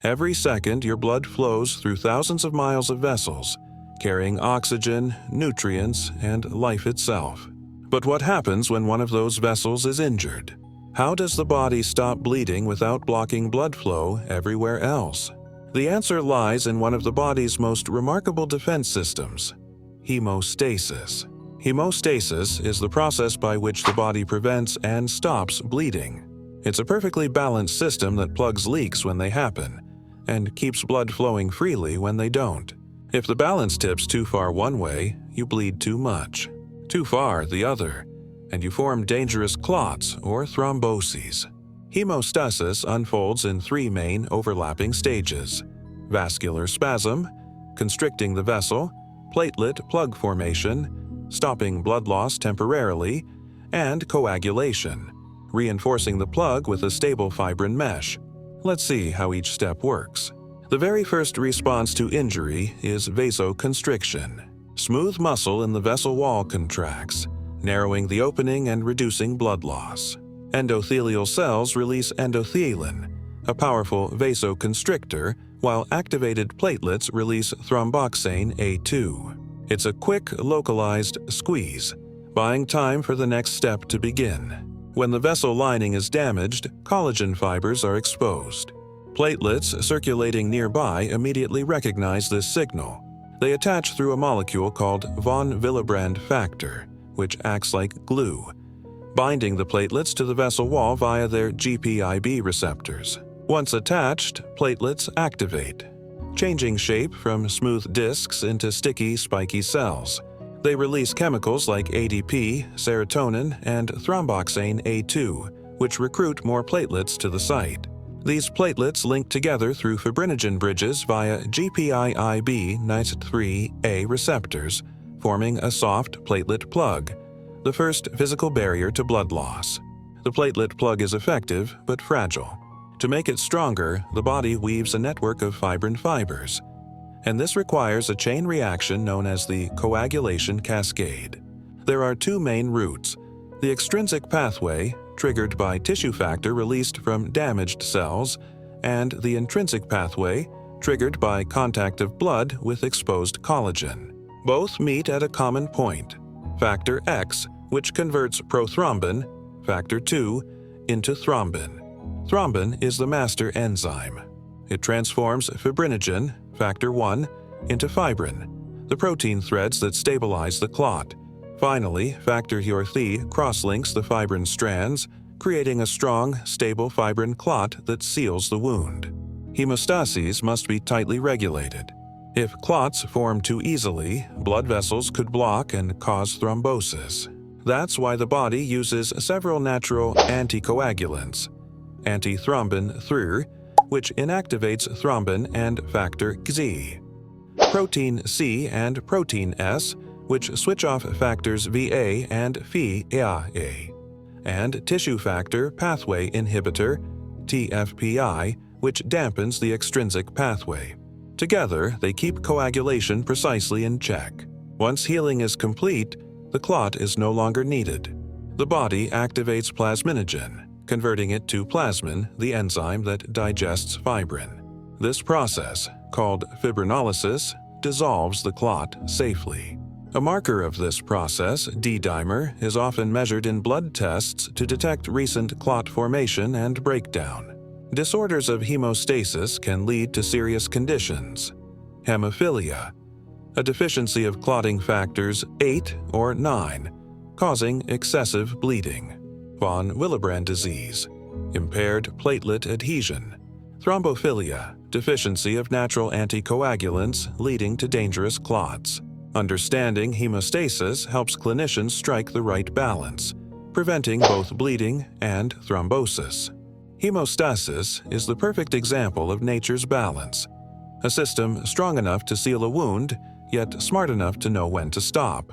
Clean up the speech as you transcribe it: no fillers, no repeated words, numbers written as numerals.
Every second, your blood flows through thousands of miles of vessels, carrying oxygen, nutrients, and life itself. But what happens when one of those vessels is injured? How does the body stop bleeding without blocking blood flow everywhere else? The answer lies in one of the body's most remarkable defense systems: hemostasis. Hemostasis is the process by which the body prevents and stops bleeding. It's a perfectly balanced system that plugs leaks when they happen and keeps blood flowing freely when they don't. If the balance tips too far one way, you bleed too much. Too far the other, and you form dangerous clots or thromboses. Hemostasis unfolds in three main overlapping stages: vascular spasm, constricting the vessel, platelet plug formation, stopping blood loss temporarily, and coagulation, reinforcing the plug with a stable fibrin mesh. Let's see how each step works. The very first response to injury is vasoconstriction. Smooth muscle in the vessel wall contracts, narrowing the opening and reducing blood loss. Endothelial cells release endothelin, a powerful vasoconstrictor, while activated platelets release thromboxane A2. It's a quick, localized squeeze, buying time for the next step to begin. When the vessel lining is damaged, collagen fibers are exposed. Platelets circulating nearby immediately recognize this signal. They attach through a molecule called von Willebrand factor, which acts like glue, binding the platelets to the vessel wall via their GPIB receptors. Once attached, platelets activate, changing shape from smooth discs into sticky, spiky cells. They release chemicals like ADP, serotonin, and thromboxane A2, which recruit more platelets to the site. These platelets link together through fibrinogen bridges via GPIIB NICE3A receptors, forming a soft platelet plug, the first physical barrier to blood loss. The platelet plug is effective but fragile. To make it stronger, the body weaves a network of fibrin fibers, and this requires a chain reaction known as the coagulation cascade. There are two main routes: the extrinsic pathway, triggered by tissue factor released from damaged cells, and the intrinsic pathway, triggered by contact of blood with exposed collagen. Both meet at a common point: factor X, which converts prothrombin, factor II, into thrombin. Thrombin is the master enzyme. It transforms fibrinogen, factor I, into fibrin, the protein threads that stabilize the clot. Finally, factor Th cross-links the fibrin strands, creating a strong, stable fibrin clot that seals the wound. Hemostasis must be tightly regulated. If clots form too easily, blood vessels could block and cause thrombosis. That's why the body uses several natural anticoagulants: antithrombin III, which inactivates thrombin, and factor Xi; protein C and protein S, which switch off factors VA and Phe-A, and tissue factor pathway inhibitor, TFPI, which dampens the extrinsic pathway. Together, they keep coagulation precisely in check. Once healing is complete, the clot is no longer needed. The body activates plasminogen, converting it to plasmin, the enzyme that digests fibrin. This process, called fibrinolysis, dissolves the clot safely. A marker of this process, D-dimer, is often measured in blood tests to detect recent clot formation and breakdown. Disorders of hemostasis can lead to serious conditions: hemophilia, a deficiency of clotting factors 8 or 9, causing excessive bleeding; von Willebrand disease, impaired platelet adhesion; thrombophilia, deficiency of natural anticoagulants leading to dangerous clots. Understanding hemostasis helps clinicians strike the right balance, preventing both bleeding and thrombosis. Hemostasis is the perfect example of nature's balance, a system strong enough to seal a wound, yet smart enough to know when to stop.